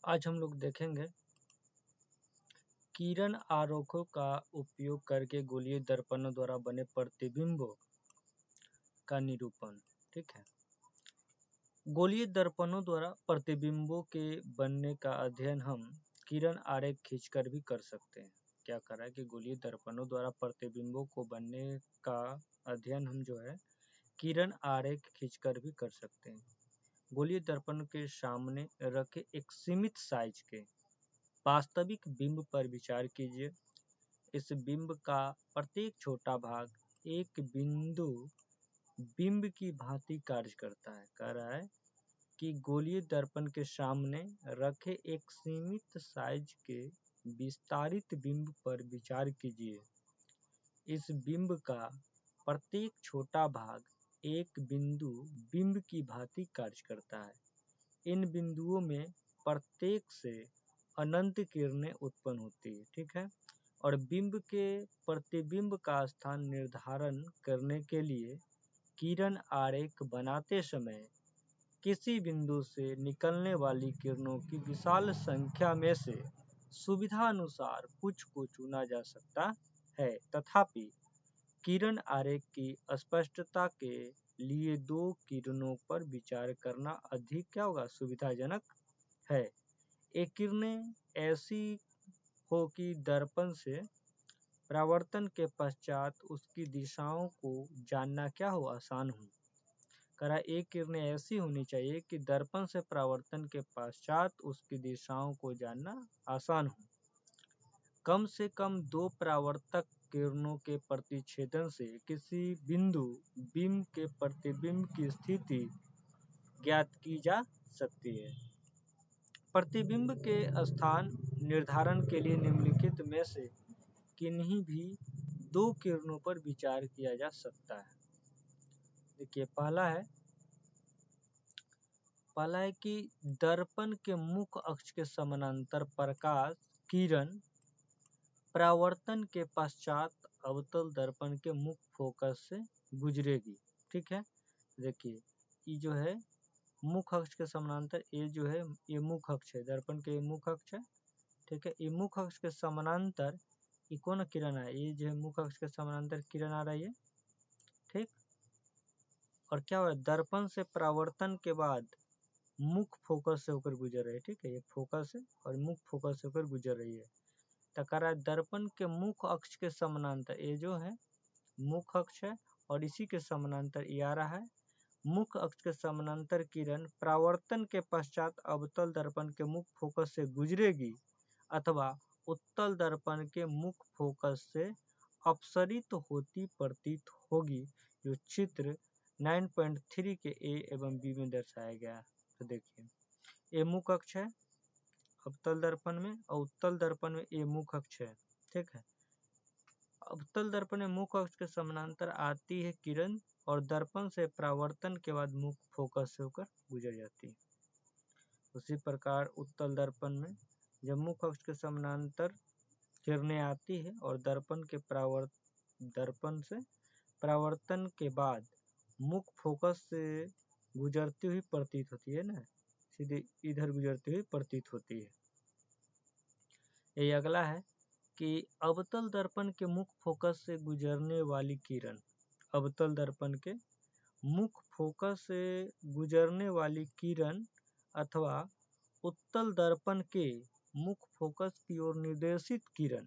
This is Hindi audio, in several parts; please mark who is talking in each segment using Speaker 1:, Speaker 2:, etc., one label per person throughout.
Speaker 1: आज हम लोग देखेंगे किरण आरेखों का उपयोग करके गोलीय दर्पणों द्वारा बने प्रतिबिंबों का निरूपण। ठीक है, गोलीय दर्पणों द्वारा प्रतिबिंबों के बनने का अध्ययन हम किरण आरेख खींचकर भी कर सकते हैं। क्या करा है कि गोलीय दर्पणों द्वारा प्रतिबिंबों को बनने का अध्ययन हम जो है किरण आरेख खींचकर भी कर सकते हैं। गोलीय दर्पण के सामने रखे एक सीमित साइज के वास्तविक बिंब पर विचार कीजिए। इस बिंब का प्रत्येक छोटा भाग एक बिंदु बिंब की भांति कार्य करता है। कह रहा है कि गोलीय दर्पण के सामने रखे एक सीमित साइज के विस्तारित बिंब पर विचार कीजिए। इस बिंब का प्रत्येक छोटा भाग एक बिंदु बिंब की भांति कार्य करता है। इन बिंदुओं में प्रत्येक से अनंत किरणें उत्पन्न होती है। ठीक है, और बिंब के प्रतिबिंब का स्थान निर्धारण करने के लिए किरण आरेख बनाते समय किसी बिंदु से निकलने वाली किरणों की विशाल संख्या में से सुविधा अनुसार कुछ को चुना जा सकता है। तथापि किरण आरेख की स्पष्टता के लिए दो किरणों पर विचार करना अधिक क्या होगा, सुविधाजनक है। एक किरणें ऐसी हो कि दर्पण से परावर्तन के पश्चात उसकी दिशाओं को जानना क्या हो, आसान हो। करा एक किरणें ऐसी होनी चाहिए कि दर्पण से परावर्तन के पश्चात उसकी दिशाओं को जानना आसान हो। कम से कम दो परावर्तक किरणों के प्रतिच्छेदन से किसी बिंदु बिंब के प्रतिबिंब की स्थिति ज्ञात की जा सकती है। प्रतिबिंब के स्थान निर्धारण के लिए निम्नलिखित में से किन्हीं भी दो किरणों पर विचार किया जा सकता है। देखिए, पहला है कि दर्पण के मुख्य अक्ष के समानांतर प्रकाश किरण परावर्तन के पश्चात अवतल दर्पण के मुख्य फोकस से गुजरेगी। ठीक है, देखिए ये जो है मुख्य अक्ष के समानांतर, ये जो है ये मुख्य अक्ष है, दर्पण के मुख्य अक्ष है। ठीक है, ये मुख्य अक्ष के समानांतर ये कौन किरण है, ये जो है मुख्य अक्ष के समानांतर किरण आ रही है। ठीक, और क्या हो रहा है, दर्पण से परावर्तन के बाद मुख्य फोकस से होकर गुजर रही है। ठीक है, ये फोकस है और मुख्य फोकस से होकर गुजर रही है। टकरा दर्पण के मुख्य अक्ष के समानांतर, ये जो है मुख्य अक्ष है और इसी के समानांतर ये आ रहा है। मुख्य अक्ष के समानांतर किरण परावर्तन के पश्चात अवतल दर्पण के मुख्य फोकस से गुजरेगी अथवा उत्तल दर्पण के मुख्य फोकस से अपसरित होती प्रतीत होगी, जो चित्र 9.3 के ए एवं बी में दर्शाया गया है। तो देखिए, ये मुख्य अक्ष है अवतल दर्पण में और उत्तल दर्पण में ये मुख्य अक्ष है। ठीक है, अवतल दर्पण में मुख्य अक्ष के समानांतर आती है किरण और दर्पण से परावर्तन के बाद मुख्य फोकस से होकर गुजर जाती है। उसी प्रकार उत्तल दर्पण में जब मुख्य अक्ष के समानांतर किरणें आती है और दर्पण से परावर्तन के बाद मुख्य फोकस से गुजरती हुई प्रतीत होती है ना, सीधे इधर गुजरती हुई प्रतीत होती है। ये अगला है कि अवतल दर्पण के मुख्य फोकस से गुजरने वाली किरण, अवतल दर्पण के मुख्य फोकस से गुजरने वाली किरण अथवा उत्तल दर्पण के मुख्य फोकस की ओर निर्देशित किरण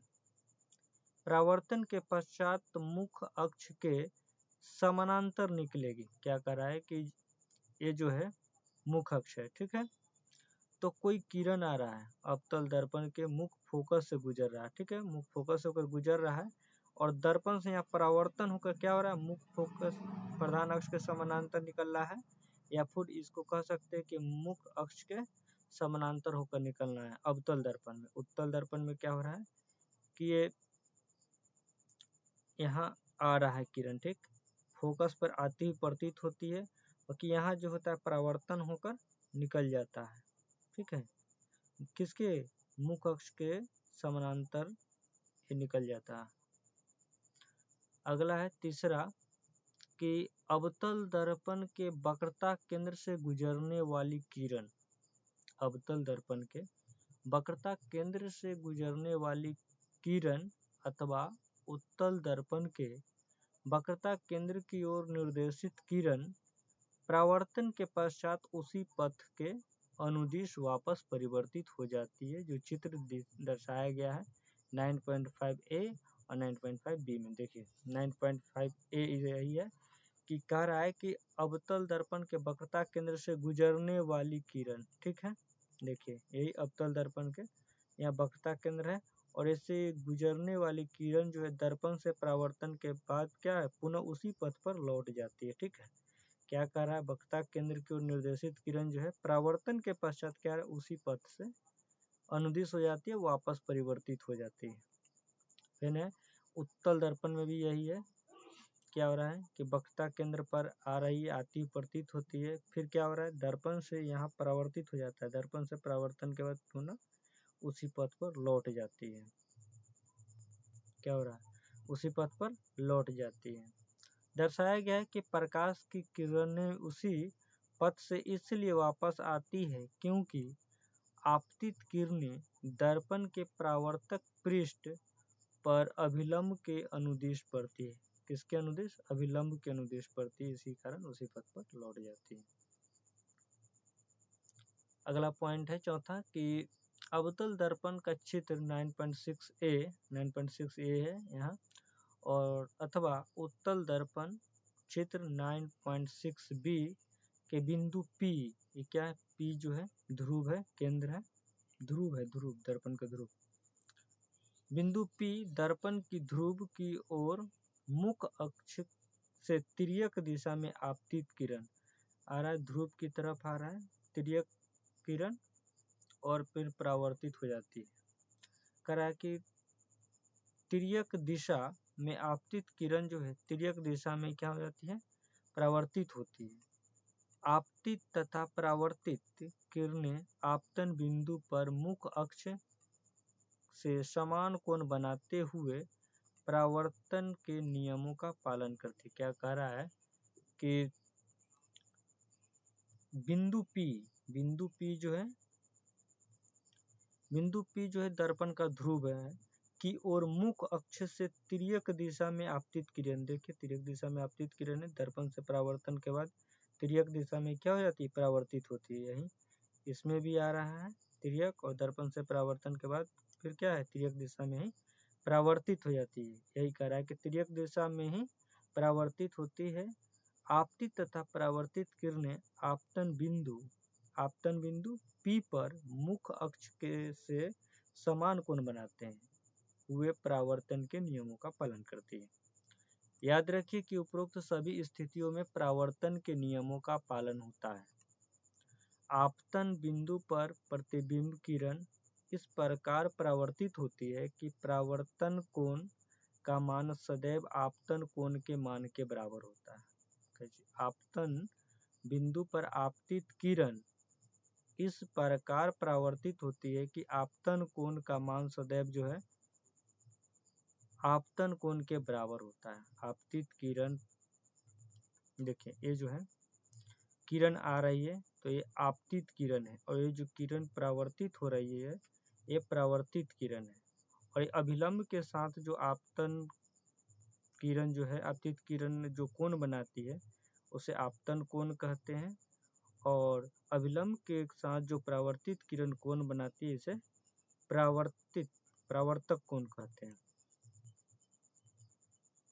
Speaker 1: परावर्तन के पश्चात मुख्य अक्ष के समानांतर निकलेगी। क्या कर रहा है कि ये जो है मुख्य अक्ष है। ठीक है, तो कोई किरण आ रहा है अवतल दर्पण के मुख्य फोकस से गुजर रहा है। ठीक है, मुख्य फोकस होकर गुजर रहा है और दर्पण से यहाँ परावर्तन होकर क्या हो रहा है, मुख्य फोकस प्रधान अक्ष के समानांतर निकल रहा है, या फिर इसको कह सकते हैं कि मुख्य अक्ष के समानांतर होकर निकलना है अवतल दर्पण में। उत्तल दर्पण में क्या हो रहा है कि ये यहाँ आ रहा है किरण, ठीक, फोकस पर आती हुई प्रतीत होती है, बाकी यहाँ जो होता है परावर्तन होकर निकल जाता है। ठीक है, किसके, मुख्य अक्ष के समानांतर ये निकल जाता है। अगला है तीसरा कि अवतल दर्पण के वक्रता केंद्र से गुजरने वाली किरण, अवतल दर्पण के वक्रता केंद्र से गुजरने वाली किरण अथवा उत्तल दर्पण के वक्रता केंद्र की ओर निर्देशित किरण परावर्तन के पश्चात उसी पथ के अनुदिश वापस परिवर्तित हो जाती है, जो चित्र दर्शाया गया है 9.5a और 9.5b में। देखिए 9.5a यही है कि कह रहा है कि अवतल दर्पण के वक्रता केंद्र से गुजरने वाली किरण, ठीक है। देखिए यही अवतल दर्पण के यहाँ वक्रता केंद्र है और इससे गुजरने वाली किरण जो है दर्पण से परावर्तन के बाद क्या है, पुनः उसी पथ पर लौट जाती है, ठीक है। क्या कर रहा है, वक्रता केंद्र की ओर निर्देशित किरण जो है परावर्तन के पश्चात क्या है, उसी पथ से अनुदिश हो जाती है, वापस परिवर्तित हो जाती है। फिर है उत्तल दर्पण में भी यही है, क्या हो रहा है कि वक्रता केंद्र पर आ रही आती प्रतीत होती है, फिर क्या हो रहा है, दर्पण से यहाँ परावर्तित हो जाता है, दर्पण से परावर्तन के बाद पुनः उसी पथ पर लौट जाती है। क्या हो रहा है, उसी पथ पर लौट जाती है। दर्शाया गया है कि प्रकाश की किरणें उसी पथ से इसलिए वापस आती है क्योंकि आपतित किरणें दर्पण के परावर्तक पृष्ठ पर अभिलंब के अनुदिश पड़ती है। किसके अनुदिश, अभिलंब के अनुदिश पड़ती है, इसी कारण उसी पथ पर लौट जाती है। अगला पॉइंट है चौथा कि अवतल दर्पण का चित्र 9.6a है यहाँ, और अथवा उत्तल दर्पण चित्र 9.6b के बिंदु P, ये क्या है, P जो है ध्रुव है, केंद्र है, ध्रुव है, ध्रुव दर्पण का ध्रुव, बिंदु P दर्पण की ध्रुव की ओर मुख अक्ष से तिर्यक दिशा में आपतित किरण आ रहा है, ध्रुव की तरफ आ रहा है तिर्यक किरण और फिर परावर्तित हो जाती है। कह रहा है कि तिर्यक दिशा में आपतित किरण जो है तिर्यक दिशा में क्या हो जाती है, परावर्तित होती है। आपतित तथा परावर्तित किरणें आपतन बिंदु पर मुख अक्ष से समान कोण बनाते हुए परावर्तन के नियमों का पालन करती है। क्या कह रहा है कि बिंदु P जो है दर्पण का ध्रुव है की ओर मुख अक्ष से तिर्यक दिशा में आपतित किरण, देखिए तिर्यक दिशा में आपतित किरण है, दर्पण से परावर्तन के बाद तिर्यक दिशा में क्या हो जाती है, परावर्तित होती है। यही इसमें भी आ रहा है तिर्यक, और दर्पण से परावर्तन के बाद फिर क्या है, तिर्यक दिशा में ही परावर्तित हो जाती है। यही कह रहा है कि तिर्यक दिशा में ही परावर्तित होती है। आपतित तथा परावर्तित किरणें आपतन बिंदु P पर मुख अक्ष के से समान कोण बनाते हैं, वे परावर्तन के नियमों का पालन करती है। याद रखिए कि उपरोक्त सभी स्थितियों में परावर्तन के नियमों का पालन होता है। आपतन बिंदु पर प्रतिबिंब किरण इस प्रकार परावर्तित होती है कि परावर्तन कोण का मान सदैव आपतन कोण के मान के बराबर होता है। आपतन बिंदु पर आपतित किरण इस प्रकार परावर्तित होती है कि आपतन कोण का मान सदैव जो है आपतन कोण के बराबर होता है। आपतित किरण, देखिए ये जो है किरण आ रही है तो ये आपतित किरण है, और ये जो किरण परावर्तित हो रही है ये परावर्तित किरण है, और ये अभिलंब के साथ जो आपतन किरण जो है, आपतित किरण जो कोण बनाती है उसे आपतन कोण कहते हैं, और अभिलंब के साथ जो परावर्तित किरण कोण बनाती है इसे परावर्तक कोण कहते हैं।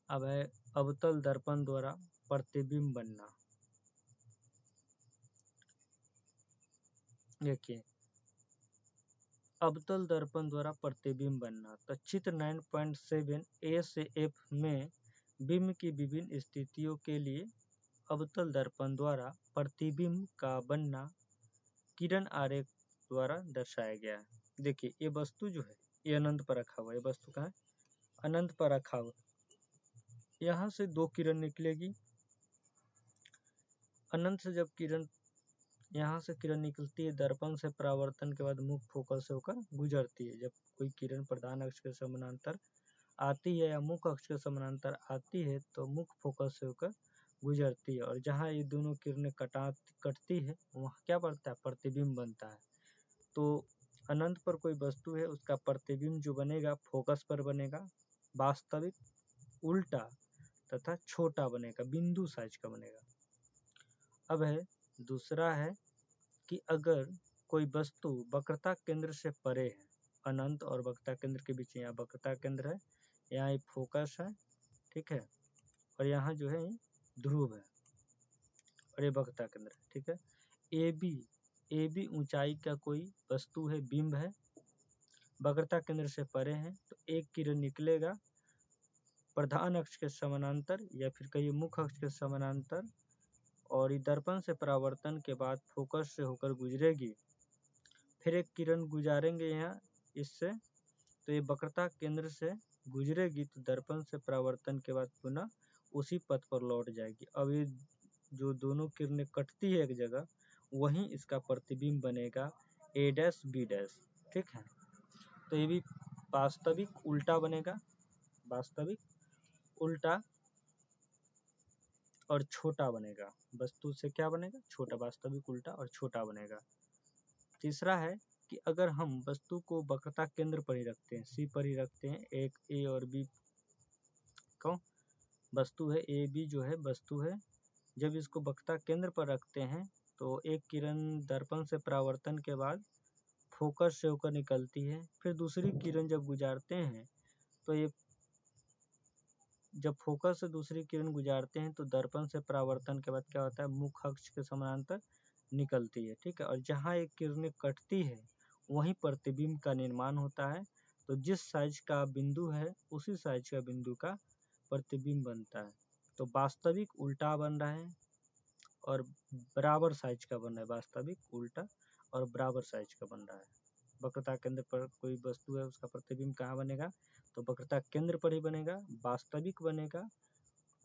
Speaker 1: अब है अवतल दर्पण द्वारा प्रतिबिंब बनना। देखिए अवतल दर्पण द्वारा प्रतिबिंब बनना, तो चित्र 9.7a से f में बिंब की विभिन्न स्थितियों के लिए अवतल दर्पण द्वारा प्रतिबिंब का बनना किरण आरेख द्वारा दर्शाया गया है। देखिए ये वस्तु जो है ये अनंत पर रखा हुआ है, ये वस्तु कहाँ है, अनंत पर रखा हुआ, यहाँ से दो किरण निकलेगी, अनंत से जब किरण यहाँ से किरण निकलती है दर्पण से परावर्तन के बाद मुख्य फोकस से होकर गुजरती है। जब कोई किरण प्रधान अक्ष के समानांतर आती है या मुख्य अक्ष के समानांतर आती है तो मुख्य फोकस से होकर गुजरती है, और जहाँ ये दोनों किरणें कटती है वहाँ क्या बनता है, प्रतिबिंब बनता है। तो अनंत पर कोई वस्तु है उसका प्रतिबिंब जो बनेगा फोकस पर बनेगा, वास्तविक, उल्टा तथा छोटा बनेगा, बिंदु साइज का बनेगा। अब है दूसरा है कि अगर कोई वस्तु वक्रता केंद्र से परे है, अनंत और वक्रता केंद्र के बीच यहाँ वक्रता केंद्र है, यहाँ एक फोकस है, ठीक है, और यहाँ जो है ध्रुव है और ये वक्रता केंद्र है, ठीक है। ए बी ऊंचाई का कोई वस्तु है, बिंब है, वक्रता केंद्र से परे है, तो एक किरण निकलेगा प्रधान अक्ष के समानांतर या फिर कहिए मुख्य अक्ष के समानांतर, और दर्पण से परावर्तन के बाद फोकस से होकर गुजरेगी, फिर एक किरण गुजारेंगे यहाँ इससे, तो ये वक्रता केंद्र से गुजरेगी तो दर्पण से परावर्तन के बाद पुनः उसी पथ पर लौट जाएगी। अब ये जो दोनों किरणें कटती है एक जगह, वहीं इसका प्रतिबिंब बनेगा A डैश B डैश, ठीक है। तो ये भी वास्तविक उल्टा बनेगा, वास्तविक उल्टा और छोटा बनेगा, वस्तु से क्या बनेगा, छोटा, वास्तविक उल्टा और छोटा बनेगा। तीसरा है कि अगर हम वस्तु को वक्रता केंद्र पर ही रखते हैं, सी पर ही रखते हैं, एक ए और बी को वस्तु है, ए बी जो है वस्तु है, जब इसको वक्रता केंद्र पर रखते हैं तो एक किरण दर्पण से परावर्तन के बाद फोकस से होकर निकलती है, फिर दूसरी किरण जब गुजारते हैं तो ये जब फोकस से दूसरी किरण गुजारते हैं तो दर्पण से परावर्तन के बाद क्या होता है, मुख्य अक्ष के समानांतर निकलती है, ठीक है। और जहाँ एक किरणें कटती है वहीं प्रतिबिंब का निर्माण होता है, तो जिस साइज का बिंदु है उसी साइज का बिंदु का प्रतिबिंब बनता है। तो वास्तविक उल्टा बन रहा है और बराबर साइज का बन रहा है, वास्तविक उल्टा और बराबर साइज का बन रहा है। वक्रता केंद्र पर कोई वस्तु है उसका प्रतिबिंब कहाँ बनेगा, तो वक्रता केंद्र पर ही बनेगा, वास्तविक बनेगा,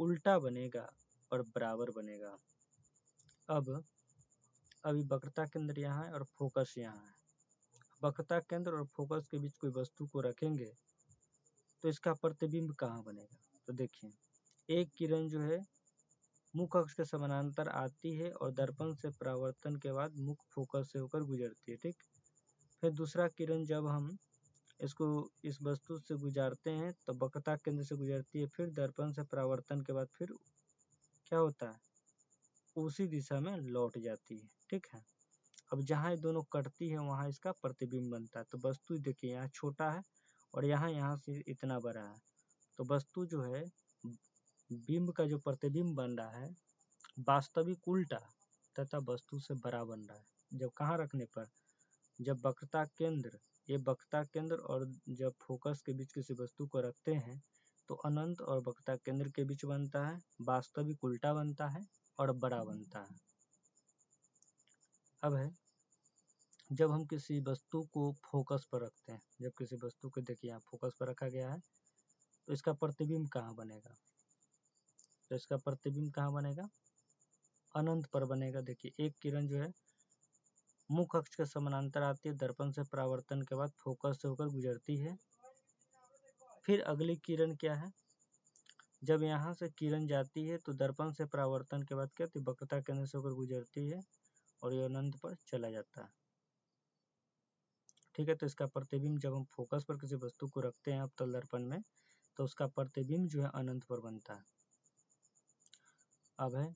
Speaker 1: उल्टा बनेगा और बराबर बनेगा। अब अभी वक्रता केंद्र यहाँ है और फोकस यहाँ है, वक्रता केंद्र और फोकस के बीच कोई वस्तु को रखेंगे तो इसका प्रतिबिंब कहाँ बनेगा, तो देखिए एक किरण जो है मुख्य अक्ष के समानांतर आती है और दर्पण से परावर्तन के बाद मुख्य फोकस से होकर गुजरती है, ठीक। फिर दूसरा किरण जब हम इसको इस वस्तु से गुजारते हैं तो वक्रता केंद्र से गुजरती है, फिर दर्पण से परावर्तन के बाद फिर क्या होता है, उसी दिशा में लौट जाती है, ठीक है। अब जहाँ ये दोनों कटती है वहाँ इसका प्रतिबिंब बनता है। तो वस्तु देखिए यहाँ छोटा है और यहाँ से इतना बड़ा है, तो वस्तु जो है बिंब का जो प्रतिबिंब बन रहा है वास्तविक उल्टा तथा वस्तु से बड़ा बन रहा है। जब कहाँ रखने पर, जब वक्रता केंद्र, ये वक्रता केंद्र और जब फोकस के बीच किसी वस्तु को रखते हैं तो अनंत और वक्रता केंद्र के बीच बनता है, वास्तविक उल्टा बनता है और बड़ा बनता है। अब है जब हम किसी वस्तु को फोकस पर रखते हैं, जब किसी वस्तु को देखिए यहाँ फोकस पर रखा गया है तो इसका प्रतिबिंब कहाँ बनेगा, तो इसका प्रतिबिंब कहाँ बनेगा, अनंत पर बनेगा। देखिए एक किरण जो है मुख्य अक्ष के समानांतर आती है, दर्पण से परावर्तन के बाद फोकस से होकर गुजरती है, फिर अगली किरण क्या है, जब यहाँ से किरण जाती है तो दर्पण से परावर्तन के बाद क्या होती है, वक्रता केंद्र से होकर गुजरती है और ये अनंत पर चला जाता है, ठीक है। तो इसका प्रतिबिंब जब हम फोकस पर किसी वस्तु को रखते हैं अवतल दर्पण में तो उसका प्रतिबिंब जो है अनंत पर बनता है। अब है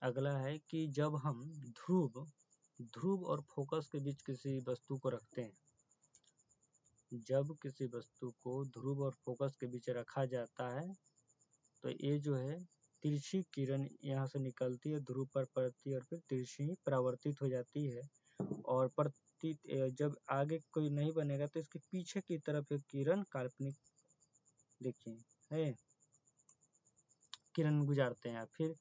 Speaker 1: अगला है कि जब हम ध्रुव और फोकस के बीच किसी वस्तु को रखते हैं, जब किसी वस्तु को ध्रुव और फोकस के बीच रखा जाता है तो ये जो है तिरछी किरण यहाँ से निकलती है, ध्रुव पर पड़ती है और फिर तिरछी परावर्तित हो जाती है, और जब आगे कोई नहीं बनेगा तो इसके पीछे की तरफ एक किरण काल्पनिक देखिए है किरण गुजारते हैं, फिर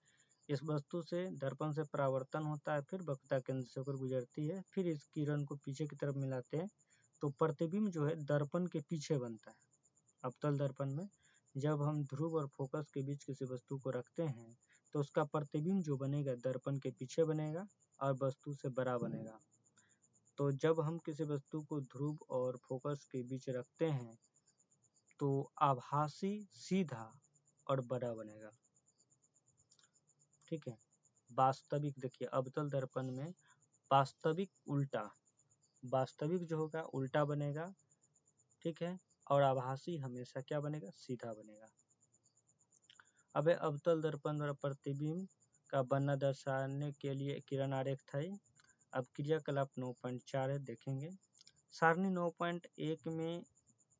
Speaker 1: इस वस्तु से दर्पण से परावर्तन होता है, फिर वक्रता केंद्र से होकर गुजरती है, फिर इस किरण को पीछे की तरफ मिलाते हैं तो प्रतिबिंब जो है दर्पण के पीछे बनता है। अवतल दर्पण में जब हम ध्रुव और फोकस के बीच किसी वस्तु को रखते हैं तो उसका प्रतिबिंब जो बनेगा दर्पण के पीछे बनेगा और वस्तु से बड़ा बनेगा। तो जब हम किसी वस्तु को ध्रुव और फोकस के बीच रखते हैं तो आभासी सीधा और बड़ा बनेगा, ठीक है। वास्तविक देखिए अवतल दर्पण में वास्तविक उल्टा वास्तविक जो होगा उल्टा बनेगा, ठीक है, और आभासी हमेशा क्या बनेगा, सीधा बनेगा। अब है अवतल दर्पण द्वारा प्रतिबिंब का बनना दर्शाने के लिए किरण आरेख था। अब क्रियाकलाप 9.4 है, देखेंगे। सारणी 9.1 में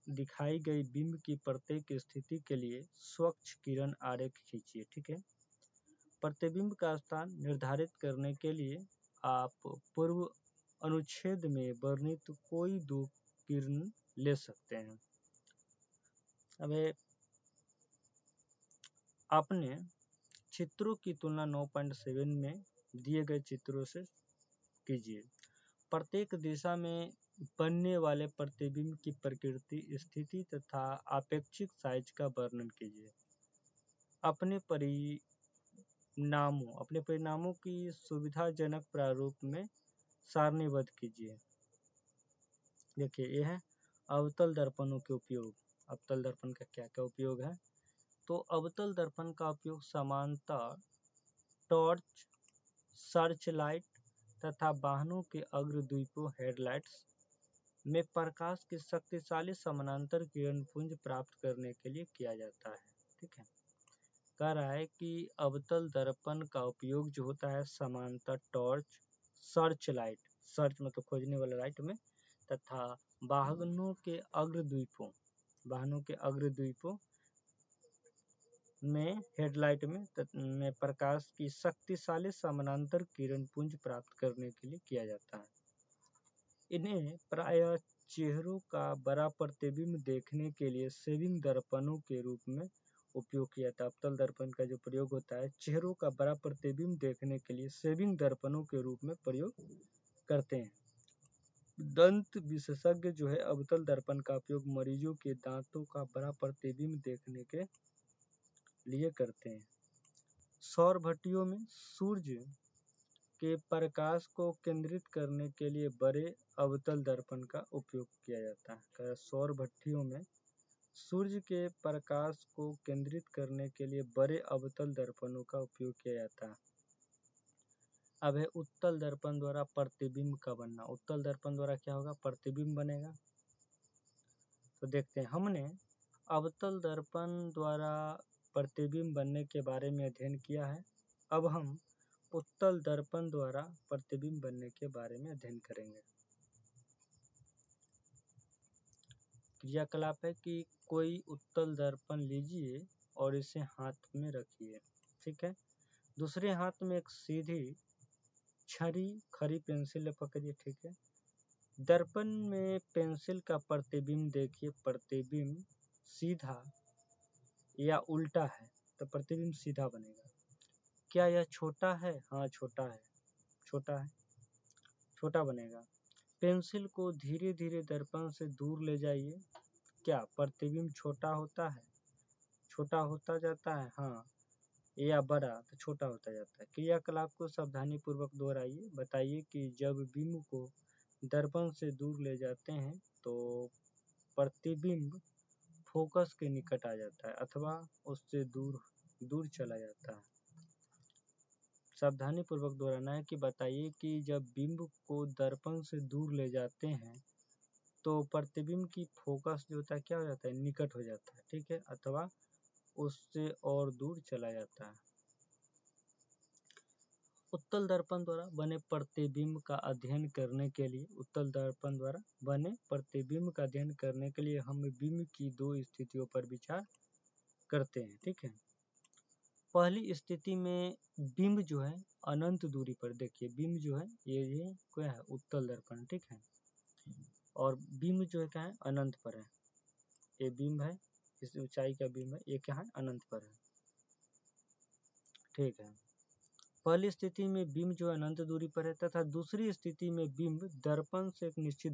Speaker 1: दिखाई गई बिंब की प्रत्येक स्थिति के लिए स्वच्छ किरण आरेख खींचिए, ठीक है। प्रतिबिंब का स्थान निर्धारित करने के लिए आप पूर्व अनुच्छेद में वर्णित कोई दो किरण ले सकते हैं। अब आपने चित्रों की तुलना 9.7 में दिए गए चित्रों से कीजिए। प्रत्येक दिशा में बनने वाले प्रतिबिंब की प्रकृति, स्थिति तथा आपेक्षिक साइज का वर्णन कीजिए। अपने परिणामों की सुविधाजनक प्रारूप में सारणीबद्ध कीजिए। देखिए, यह है अवतल दर्पणों के उपयोग। अवतल दर्पण का क्या क्या उपयोग है? तो अवतल दर्पण का उपयोग समांतर, टॉर्च, सर्च लाइट तथा वाहनों के अग्रद्वीपों हेडलाइट्स में प्रकाश की शक्तिशाली समानांतर किरण पुंज प्राप्त करने के लिए किया जाता है, ठीक है। कह रहा है कि अवतल दर्पण का उपयोग जो होता है समांतर, टॉर्च, सर्च लाइट, सर्च मतलब खोजने वाला लाइट में, तथा वाहनों के अग्रद्वीपों में हेडलाइट में प्रकाश की शक्तिशाली समानांतर किरण पुंज प्राप्त करने के लिए किया जाता है। इन्हें प्रायः चेहरों का बड़ा प्रतिबिंब देखने के लिए सेविंग दर्पणों के रूप में उपयोग किया जाता है। अवतल दर्पण का जो प्रयोग होता है चेहरों का बड़ा प्रतिबिंब देखने के लिए सेविंग दर्पणों के रूप में प्रयोग करते हैं। दंत विशेषज्ञ जो है अवतल दर्पण का उपयोग मरीजों के दांतों का बड़ा प्रतिबिंब देखने के लिए करते हैं। सौर भट्टियों में सूर्य के प्रकाश को केंद्रित करने के लिए बड़े अवतल दर्पण का उपयोग किया जाता है। सौर भट्टियों में सूर्य के प्रकाश को केंद्रित करने के लिए बड़े अवतल दर्पणों का उपयोग किया जाता है। अब है उत्तल दर्पण द्वारा प्रतिबिंब का बनना। उत्तल दर्पण द्वारा क्या होगा, प्रतिबिंब बनेगा। तो देखते हैं, हमने अवतल दर्पण द्वारा प्रतिबिंब बनने के बारे में अध्ययन किया है। अब हम उत्तल दर्पण द्वारा प्रतिबिंब बनने के बारे में अध्ययन करेंगे। क्रियाकलाप है कि कोई उत्तल दर्पण लीजिए और इसे हाथ में रखिए, ठीक है। दूसरे हाथ में एक सीधी छड़ी खरी पेंसिल पकड़िए, ठीक है। दर्पण में पेंसिल का प्रतिबिंब देखिए। प्रतिबिंब सीधा या उल्टा है तो प्रतिबिंब सीधा बनेगा। क्या यह छोटा है? हाँ, छोटा है, छोटा बनेगा। पेंसिल को धीरे धीरे दर्पण से दूर ले जाइए। क्या प्रतिबिंब छोटा होता जाता है? हाँ, या बड़ा तो छोटा होता जाता है। क्रियाकलाप को सावधानी पूर्वक दोहराइए। बताइए कि जब बिंब को दर्पण से दूर ले जाते हैं तो प्रतिबिंब फोकस के निकट आ जाता है अथवा उससे दूर चला जाता है। सावधानी पूर्वक दोहराना है कि बताइए कि जब बिंब को दर्पण से दूर ले जाते हैं तो प्रतिबिंब की फोकस जो होता है क्या हो जाता है, निकट हो जाता है, ठीक है, अथवा उससे और दूर चला जाता है। उत्तल दर्पण द्वारा बने प्रतिबिंब का अध्ययन करने के लिए हम बिंब की दो स्थितियों पर विचार करते हैं, ठीक है। पहली स्थिति में बिंब जो है अनंत दूरी पर, देखिए बिंब जो है ये क्या है, उत्तल दर्पण, ठीक है, और बिंब जो है क्या है, अनंत पर है। ये बिंब है, इस ऊंचाई का बिंब है, ये क्या है, अनंत पर है, ठीक है। पहली स्थिति में बिंब जो अनंत दूरी पर है तथा दूसरी स्थिति में बिंब दर्पण से एक निश्चित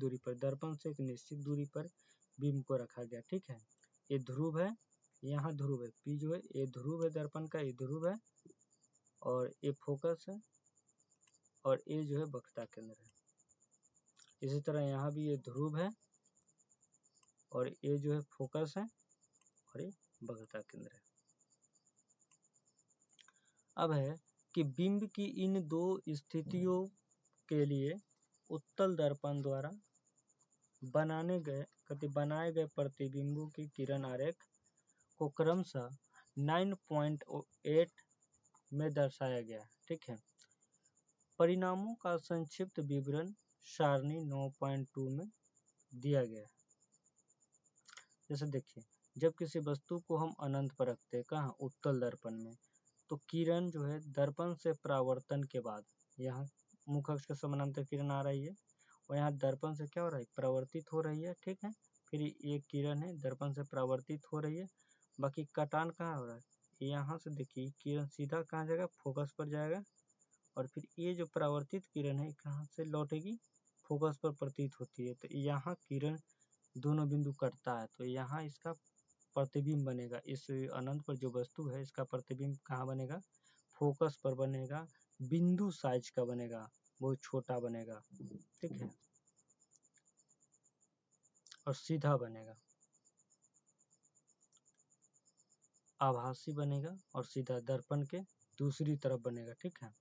Speaker 1: दूरी पर बिंब को रखा गया, ठीक है। ये ध्रुव है, यहाँ ध्रुव है, पी जो है ये ध्रुव है दर्पण का, ये ध्रुव है, और ये फोकस है, और ये जो है वक्रता केंद्र है। इसी तरह यहाँ भी ये ध्रुव है और ये जो है फोकस है और ये वक्रता केंद्र है। अब है कि बिंब की इन दो स्थितियों के लिए उत्तल दर्पण द्वारा बनाए गए प्रतिबिंबों की किरण आरेख को क्रमशः 9.8 में दर्शाया गया है। ठीक है, परिणामों का संक्षिप्त विवरण सारणी 9.2 में दिया गया है। जैसे देखिए, जब किसी वस्तु को हम अनंत पर रखते हैं, कहाँ, उत्तल दर्पण में, तो किरण जो है दर्पण से परावर्तन के बाद, यहाँ मुख अक्ष के समानांतर किरण आ रही है और यहाँ दर्पण से क्या हो रहा है, परावर्तित हो रही है। ठीक है, फिर ये किरण है दर्पण से परावर्तित हो रही है, बाकी कटान कहाँ हो रहा है, यहाँ से देखिए किरण सीधा कहाँ जाएगा, फोकस पर जाएगा, और फिर ये जो परावर्तित किरण है कहाँ से लौटेगी, फोकस पर प्रतीत होती है। तो यहाँ किरण दोनों बिंदु कटता है, तो यहाँ इसका प्रतिबिंब बनेगा। इस अनंत पर जो वस्तु है इसका प्रतिबिंब कहाँ बनेगा, फोकस पर बनेगा, बिंदु साइज का बनेगा, बहुत छोटा बनेगा। ठीक है, और सीधा बनेगा, आभासी बनेगा और सीधा दर्पण के दूसरी तरफ बनेगा। ठीक है,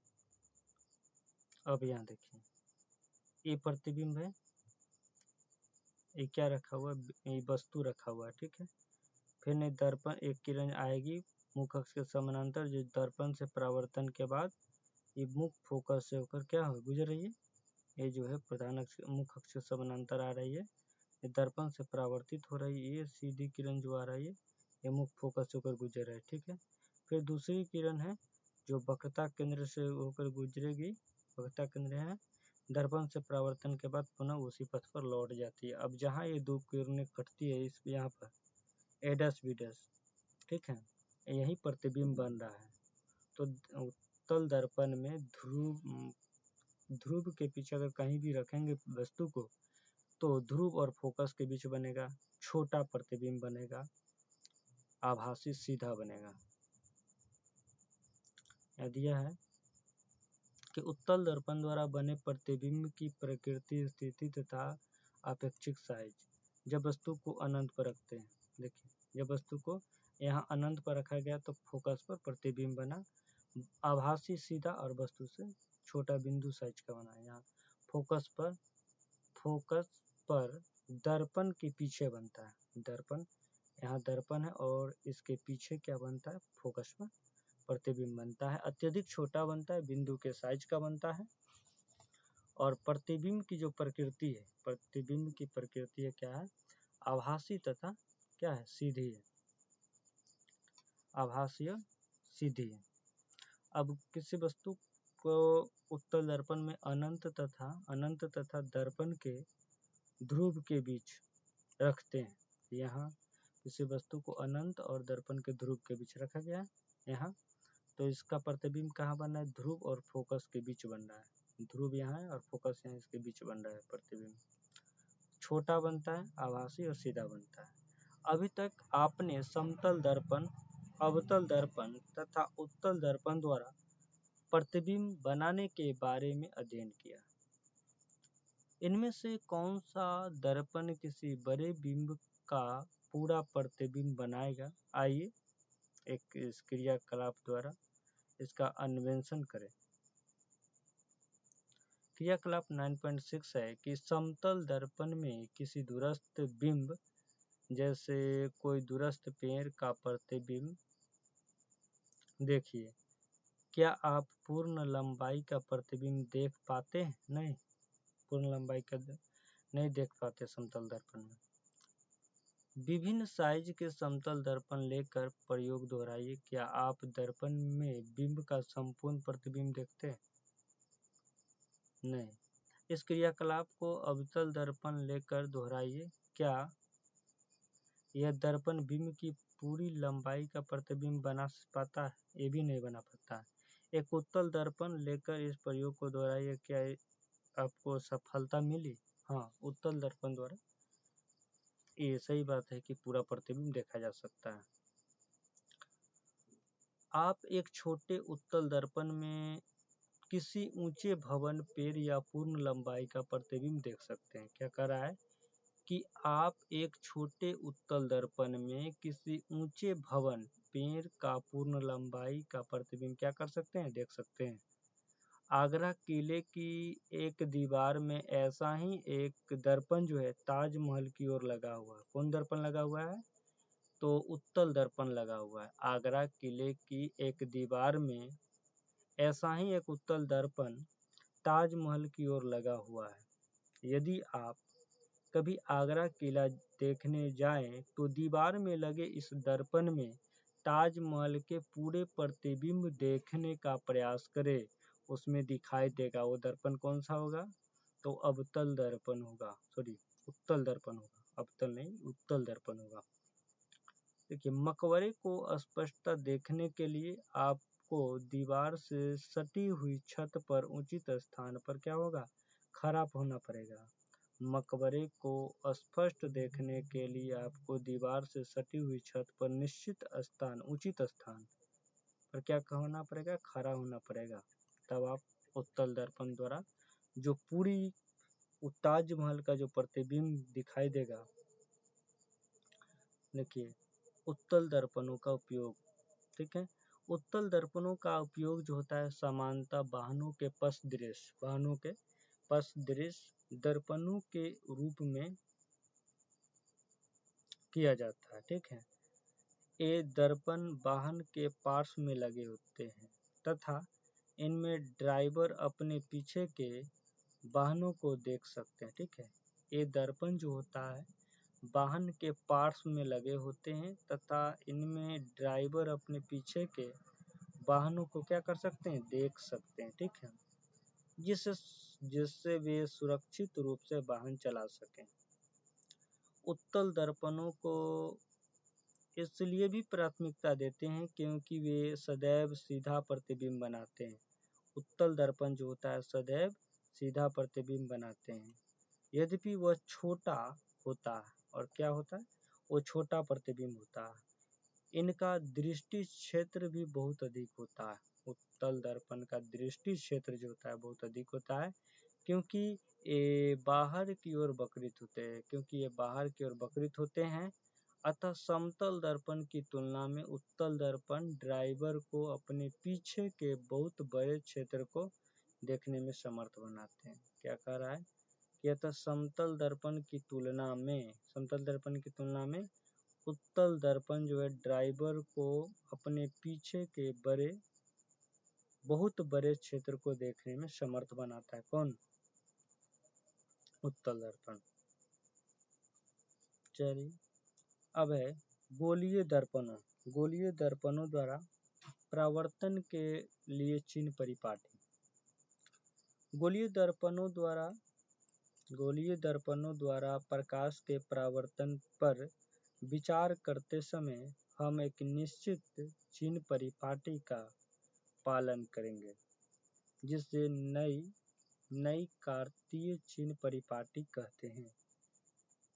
Speaker 1: अब यहाँ देखिए ये प्रतिबिंब है, ये क्या रखा हुआ है, ये वस्तु रखा हुआ है। ठीक है, फिर नहीं दर्पण, एक किरण आएगी मुख अक्ष के समानांतर, जो दर्पण से परावर्तन के बाद ये मुख फोकस से होकर क्या हो गुजर रही है, ये जो है प्रधान अक्ष मुख अक्ष के समानांतर आ रही है, ये दर्पण से परावर्तित हो रही है, ये सीधी किरण जो आ रही है ये मुख फोकस से होकर गुजर रहा है। ठीक है, फिर दूसरी किरण है जो वक्रता केंद्र से होकर गुजरेगी, वक्रता केंद्र है, दर्पण से परावर्तन के बाद पुनः उसी पथ पर लौट जाती है। अब जहाँ ये दो किरणें कटती है, इस यहाँ पर ए डैश बी डैश, ठीक है, यही प्रतिबिंब बन रहा है। तो उत्तल दर्पण में ध्रुव के पीछे अगर कहीं भी रखेंगे वस्तु को, तो ध्रुव और फोकस के बीच बनेगा छोटा प्रतिबिंब बनेगा, आभासी सीधा बनेगा। यदि यह है कि उत्तल दर्पण द्वारा बने प्रतिबिंब की प्रकृति, स्थिति तथा अपेक्षित साइज। जब वस्तु को अनंत पर रखते हैं, देखिए जब वस्तु को यहाँ अनंत पर रखा गया तो फोकस पर प्रतिबिंब बना, आभासी सीधा और वस्तु से छोटा बिंदु साइज का बना। यहाँ फोकस पर दर्पण के पीछे बनता है, दर्पण, यहाँ दर्पण है और इसके पीछे क्या बनता है, फोकस पर प्रतिबिंब बनता है। अत्यधिक छोटा बनता है, बिंदु के साइज का बनता है। और प्रतिबिंब की जो प्रकृति है, प्रतिबिंब की प्रकृति है क्या है, आभासी तथा क्या है, सीधी है, आभासी और सीधी है। अब किसी वस्तु को उत्तल दर्पण में अनंत तथा दर्पण के ध्रुव के बीच रखते हैं। यहाँ किसी वस्तु को अनंत और दर्पण के ध्रुव के बीच रखा गया है यहाँ, तो इसका प्रतिबिंब कहाँ बन रहा है, ध्रुव और फोकस के बीच बन रहा है। ध्रुव यहाँ है और फोकस यहाँ, इसके बीच बन रहा है प्रतिबिंब, छोटा बनता है, आभासी और सीधा बनता है। अभी तक आपने समतल दर्पण, अवतल दर्पण तथा उत्तल दर्पण द्वारा प्रतिबिंब बनाने के बारे में अध्ययन किया। इनमें से कौन सा दर्पण किसी बड़े बिंब का पूरा प्रतिबिंब बनाएगा? आइए एक इस क्रियाकलाप द्वारा इसका अन्वेषण करें। क्रियाकलाप 9.6 है कि समतल दर्पण में किसी दूरस्थ बिंब, जैसे कोई दूरस्थ पेड़ का प्रतिबिंब देखिए, क्या आप पूर्ण लंबाई का प्रतिबिंब देख पाते हैं? नहीं, पूर्ण लंबाई का नहीं देख पाते समतल दर्पण में। विभिन्न साइज के समतल दर्पण लेकर प्रयोग दोहराइए। क्या आप दर्पण में बिंब का संपूर्ण प्रतिबिंब देखते हैं? नहीं। इस क्रियाकलाप को अवतल दर्पण लेकर दोहराइए। क्या यह दर्पण बिंब की पूरी लंबाई का प्रतिबिंब बना पाता है? ये भी नहीं बना पाता है। एक उत्तल दर्पण लेकर इस प्रयोग को दोहराइए। क्या आपको सफलता मिली? हाँ, उत्तल दर्पण द्वारा ये सही बात है कि पूरा प्रतिबिंब देखा जा सकता है। आप एक छोटे उत्तल दर्पण में किसी ऊंचे भवन, पेड़ या पूर्ण लंबाई का प्रतिबिंब देख सकते हैं। क्या कर रहा है कि आप एक छोटे उत्तल दर्पण में किसी ऊंचे भवन, पेड़ का पूर्ण लंबाई का प्रतिबिंब क्या कर सकते हैं, देख सकते हैं। आगरा किले की एक दीवार में ऐसा ही एक दर्पण जो है ताजमहल की ओर लगा हुआ है। कौन दर्पण लगा हुआ है? तो उत्तल दर्पण लगा हुआ है। आगरा किले की एक दीवार में ऐसा ही एक उत्तल दर्पण ताजमहल की ओर लगा हुआ है। यदि आप कभी आगरा किला देखने जाएं तो दीवार में लगे इस दर्पण में ताजमहल के पूरे प्रतिबिंब देखने का प्रयास करें, उसमें दिखाई देगा। वो दर्पण कौन सा होगा? तो अवतल दर्पण होगा, सॉरी उत्तल दर्पण होगा, अवतल नहीं उत्तल दर्पण होगा। देखिए, मकबरे को स्पष्टता देखने के लिए आपको दीवार से सटी हुई छत पर उचित स्थान पर क्या होगा? खड़ा होना पड़ेगा। मकबरे को स्पष्ट देखने के लिए आपको दीवार से सटी हुई छत पर निश्चित स्थान, उचित स्थान पर क्या होना पड़ेगा? खड़ा होना पड़ेगा। तब आप उत्तल दर्पण द्वारा जो पूरी ताजमहल का जो प्रतिबिंब दिखाई देगा। देखिए, उत्तल दर्पणों का उपयोग, ठीक है। उत्तल दर्पणों का उपयोग जो होता है सामान्यतः वाहनों के पथ दृश्य दर्पणों के रूप में किया जाता है, ठीक है। ये दर्पण वाहन के पार्श्व में लगे होते हैं तथा इनमें ड्राइवर अपने पीछे के वाहनों को देख सकते हैं, ठीक है। ये दर्पण जो होता है वाहन के पार्श्व में लगे होते हैं तथा इनमें ड्राइवर अपने पीछे के वाहनों को क्या कर सकते हैं? देख सकते हैं, ठीक है। जिससे वे सुरक्षित रूप से वाहन चला सकें। उत्तल दर्पणों को इसलिए भी प्राथमिकता देते हैं क्योंकि वे सदैव सीधा प्रतिबिंब बनाते हैं। उत्तल दर्पण जो होता है सदैव सीधा प्रतिबिंब बनाते हैं, यद्यपि वह छोटा होता है। और क्या होता है? वो छोटा प्रतिबिंब होता है। इनका दृष्टि क्षेत्र भी बहुत अधिक होता है। उत्तल दर्पण का दृष्टि क्षेत्र जो होता है बहुत अधिक होता है क्योंकि ये बाहर की ओर वक्रित होते हैं। अतः समतल दर्पण की तुलना में उत्तल दर्पण ड्राइवर को अपने पीछे के बहुत बड़े क्षेत्र को देखने में समर्थ बनाते हैं। क्या कह रहा है कि अतः समतल दर्पण की तुलना में उत्तल दर्पण जो है ड्राइवर को अपने पीछे के बहुत बड़े क्षेत्र को देखने में समर्थ बनाता है। कौन? उत्तल दर्पण। चलिए, अब है गोलीय दर्पणों। गोलीय दर्पणों द्वारा परावर्तन के लिए चिन्ह परिपाटी। गोलीय दर्पणों द्वारा प्रकाश के परावर्तन पर विचार करते समय हम एक निश्चित चिन्ह परिपाटी का पालन करेंगे, जिसे नई कार्तीय चिन्ह परिपाटी कहते हैं।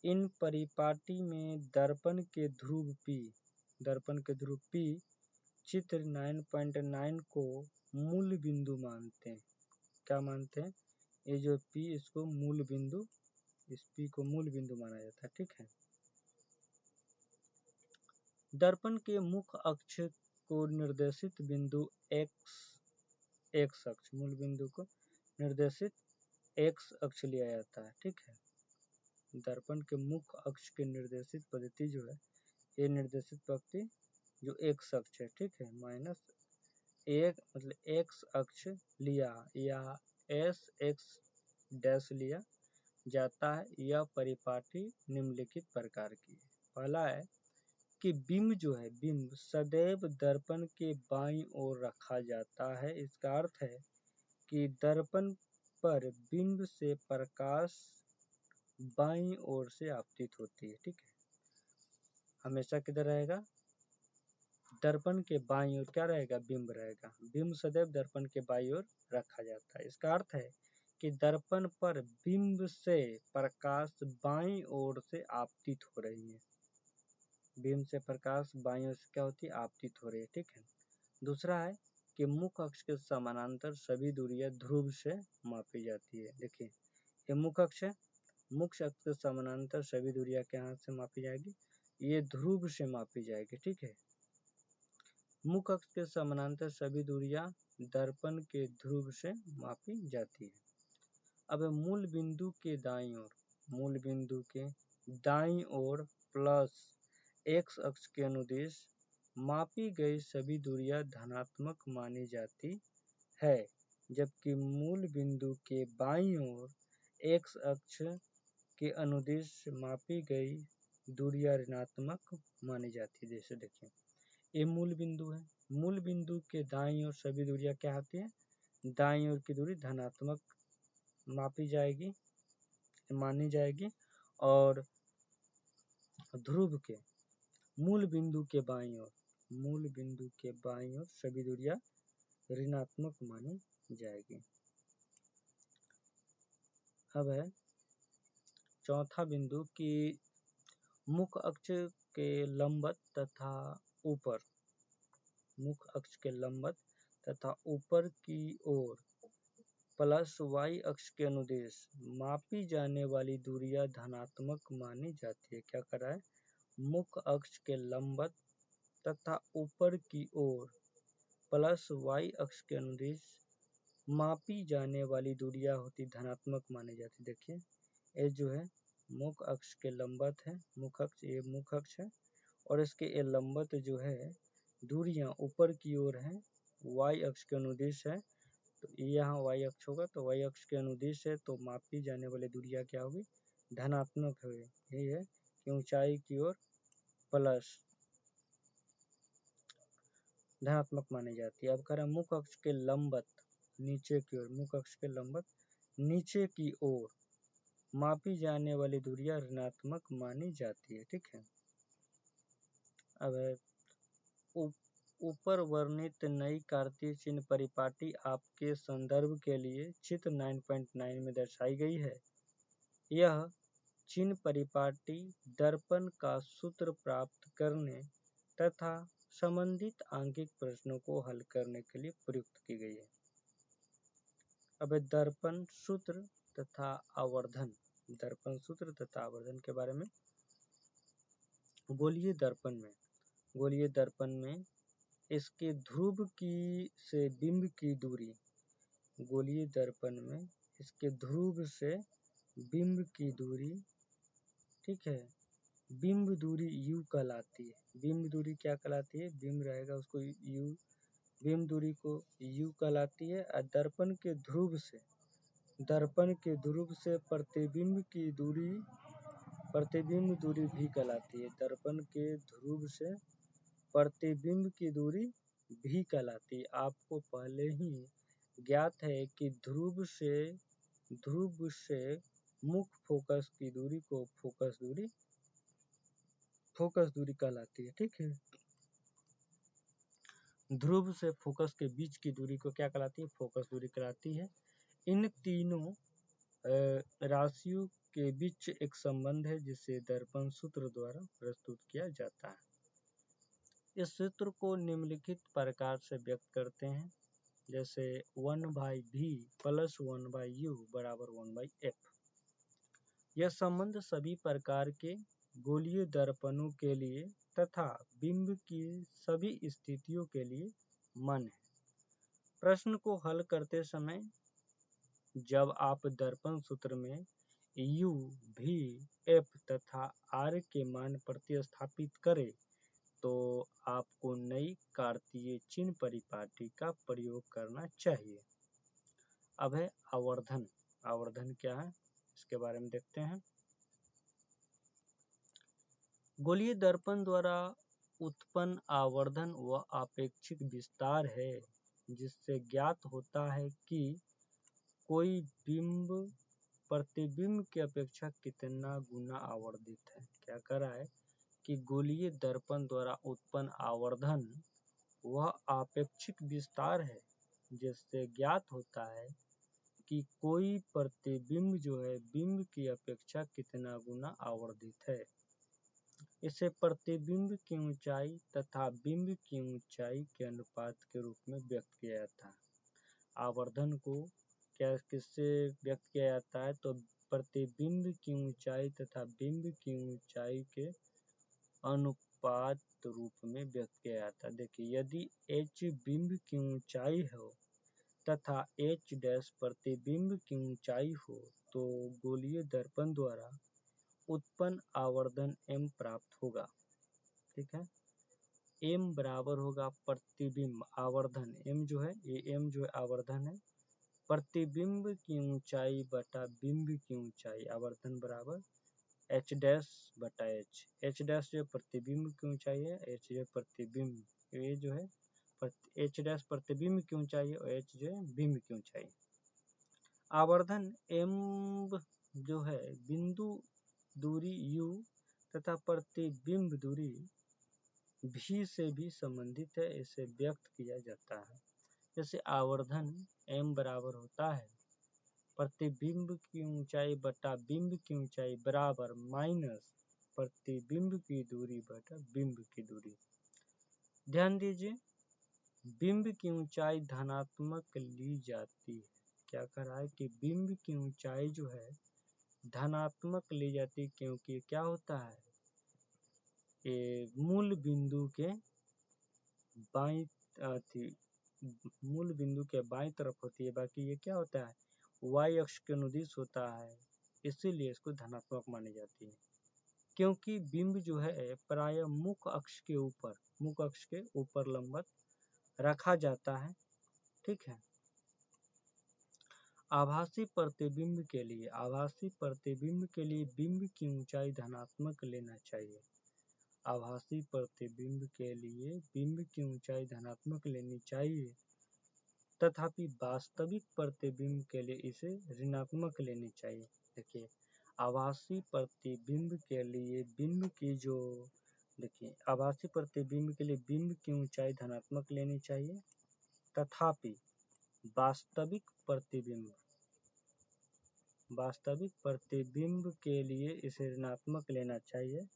Speaker 1: इन परिपाटी में दर्पण के ध्रुव P चित्र 9.9 को मूल बिंदु मानते हैं। क्या मानते हैं? ये जो P इस P को मूल बिंदु माना जाता है, ठीक है। दर्पण के मुख्य अक्ष को निर्देशित बिंदु x अक्ष, मूल बिंदु को निर्देशित x अक्ष लिया जाता है, ठीक है। दर्पण के मुख्य अक्ष के निर्देशित पद्धति जो है, ये निर्देशित पद्धति जो x अक्ष है, ठीक है, माइनस एक मतलब x अक्ष लिया या x डैश लिया जाता है। यह परिपाटी निम्नलिखित प्रकार की है। पहला है कि बिंब सदैव दर्पण के बाईं ओर रखा जाता है। इसका अर्थ है कि दर्पण पर बिंब से प्रकाश बाईं ओर से आपतित होती है, ठीक है। हमेशा किधर रहेगा? दर्पण के बाईं ओर क्या रहेगा? बिंब रहेगा। बिंब सदैव दर्पण के बाईं ओर रखा जाता है। इसका अर्थ है कि दर्पण पर बिंब से प्रकाश बाईं ओर से आपतित हो रही है। बिंब से प्रकाश बाईं ओर से क्या होती है? आपतित हो रही है, ठीक है। दूसरा है कि मुख्य अक्ष के समानांतर सभी दूरियां ध्रुव से मापी जाती है। देखिए, ये मुख्य अक्ष है, मुख्य अक्ष के समानांतर सभी दूरियां के हाथ से मापी जाएगी, ये ध्रुव से मापी जाएगी, ठीक है। मुख्य अक्ष के समानांतर सभी दूरियां दर्पण के ध्रुव से मापी जाती है। अब मूल बिंदु के दाईं ओर, मूल बिंदु के दाईं ओर प्लस x अक्ष के अनुदिश मापी गई सभी दूरियां धनात्मक मानी जाती है, जबकि मूल बिंदु के बाईं ओर x अक्ष के अनुदिश मापी गई दूरियां ऋणात्मक मानी जाती है। जैसे देखिए ये मूल बिंदु है, मूल बिंदु के दाईं ओर सभी दूरियां क्या होती है, दाईं ओर की दूरी धनात्मक मापी जाएगी, मानी जाएगी, और ध्रुव के मूल बिंदु के बाईं ओर, मूल बिंदु के बाईं ओर सभी दूरियां ऋणात्मक मानी जाएगी। अब है चौथा बिंदु कि मुख अक्ष के लंबवत तथा ऊपर, मुख अक्ष के लंबवत तथा ऊपर की ओर प्लस y अक्ष के अनुदेश मापी जाने वाली दूरियां धनात्मक मानी जाती है। क्या करा है, मुख अक्ष के लंबवत तथा ऊपर की ओर प्लस y अक्ष के अनुदेश मापी जाने वाली दूरियां होती धनात्मक मानी जाती। देखिए ये जो है मुख अक्ष के लंबवत है, मुख अक्ष, ये मुख अक्ष है और इसके ये लंबवत जो है दूरियां ऊपर की ओर है, y अक्ष के अनुदिश है, तो यहाँ y अक्ष होगा तो y अक्ष के अनुदिश है, तो मापी जाने वाली दूरियां क्या होगी, धनात्मक होगी। यही है कि ऊंचाई की ओर प्लस धनात्मक मानी जाती है। अब कह रहे हैं मुख अक्ष के लंबवत नीचे की ओर, मुख अक्ष के लंबवत नीचे की ओर मापी जाने वाली दूरियां ऋणात्मक मानी जाती है। ठीक है। अब ऊपर वर्णित नई कार्तीय चिन्ह परिपाटी आपके संदर्भ के लिए चित्र 9.9 में दर्शाई गई है। यह चिन्ह परिपाटी दर्पण का सूत्र प्राप्त करने तथा संबंधित आंकिक प्रश्नों को हल करने के लिए प्रयुक्त की गई है। अब दर्पण सूत्र तथा आवर्धन, दर्पण सूत्र तथा आवर्धन के बारे में। गोलीय दर्पण में इसके ध्रुव की से बिंब की दूरी, गोलीय दर्पण में इसके ध्रुव से बिंब की दूरी, ठीक है, बिंब दूरी u कहलाती है। बिंब दूरी क्या कहलाती है, बिंब रहेगा उसको u, बिंब दूरी को u कहलाती है। और दर्पण के ध्रुव से, दर्पण के ध्रुव से प्रतिबिंब की दूरी, प्रतिबिंब दूरी भी कहलाती है। दर्पण के ध्रुव से प्रतिबिंब की दूरी भी कहलाती है। आपको पहले ही ज्ञात है कि ध्रुव से मुख्य फोकस की दूरी को फोकस दूरी कहलाती है। ठीक है। ध्रुव से फोकस के बीच की दूरी को क्या कहलाती है, फोकस दूरी कहलाती है। इन तीनों राशियों के बीच एक संबंध है जिसे दर्पण सूत्र द्वारा प्रस्तुत किया जाता है। इस सूत्र को निम्नलिखित प्रकार से व्यक्त करते हैं, जैसे 1/v प्लस 1/u बराबर 1/f। यह संबंध सभी प्रकार के गोलीय दर्पणों के लिए तथा बिंब की सभी स्थितियों के लिए मान्य है। प्रश्न को हल करते समय जब आप दर्पण सूत्र में u, v, f तथा r के मान प्रतिस्थापित करें तो आपको नई कार्तीय चिन्ह परिपाटी का प्रयोग करना चाहिए। अब है आवर्धन। आवर्धन क्या है इसके बारे में देखते हैं। गोलीय दर्पण द्वारा उत्पन्न आवर्धन वह आपेक्षिक विस्तार है जिससे ज्ञात होता है कि कोई बिंब प्रतिबिंब की अपेक्षा कितना गुना आवर्धित है। क्या कर रहा है कि गोलीय दर्पण द्वारा उत्पन्न आवर्धन वह आपेक्षिक विस्तार है जिससे ज्ञात होता है कि कोई प्रतिबिंब जो है बिंब की अपेक्षा कितना गुना आवर्धित है। इसे प्रतिबिंब की ऊंचाई तथा बिंब की ऊंचाई के अनुपात के रूप में व्यक्त किया जाता है। आवर्धन को क्या किससे व्यक्त किया जाता है, तो प्रतिबिंब की ऊंचाई तथा बिंब की ऊंचाई के अनुपात रूप में व्यक्त किया जाता है। देखिए यदि h बिंब की ऊंचाई हो तथा h डैश प्रतिबिंब की ऊंचाई हो तो गोलीय दर्पण द्वारा उत्पन्न आवर्धन m प्राप्त होगा। ठीक है, m बराबर होगा प्रतिबिंब आवर्धन, m जो है ये m जो है आवर्धन है, प्रतिबिंब की ऊंचाई बटा बिंब की ऊंचाई, आवर्धन बराबर h डैश बटा h। h डैश जो प्रतिबिंब की ऊंचाई है, h जो प्रतिबिंब, ये जो है h डैश प्रतिबिंब की ऊंचाई है और h जो है बिंब की ऊंचाई। आवर्धन m जो है बिंदु दूरी u तथा प्रतिबिंब दूरी v से भी संबंधित है, इसे व्यक्त किया जाता है। जैसे आवर्धन m बराबर होता है प्रतिबिंब की ऊंचाई बटा बिंब की ऊंचाई बराबर माइनस प्रतिबिंब की दूरी बटा बिंब की दूरी। ध्यान दीजिए, बिंब की ऊंचाई धनात्मक ली जाती है। क्या कर रहा है कि बिंब की ऊंचाई जो है धनात्मक ली जाती है, क्योंकि क्या होता है ये मूल बिंदु के बाईं मूल बिंदु के बाईं तरफ होती है, बाकी ये क्या होता है y अक्ष के अनुदिश होता है, इसीलिए इसको धनात्मक मानी जाती है। क्योंकि बिंब जो है प्रायः मुख्य अक्ष के ऊपर लंबवत रखा जाता है। ठीक है, आभासी प्रतिबिंब के लिए बिंब की ऊंचाई धनात्मक लेना चाहिए। आभासी प्रतिबिंब के लिए बिंब की ऊंचाई धनात्मक लेनी चाहिए, तथापि वास्तविक प्रतिबिंब के लिए इसे ऋणात्मक लेनी चाहिए। देखिए, आभासी प्रतिबिंब के लिए बिंब की जो आभासी प्रतिबिंब के लिए बिंब की ऊंचाई धनात्मक लेनी चाहिए, तथापि वास्तविक प्रतिबिंब के लिए इसे ऋणात्मक लेना चाहिए।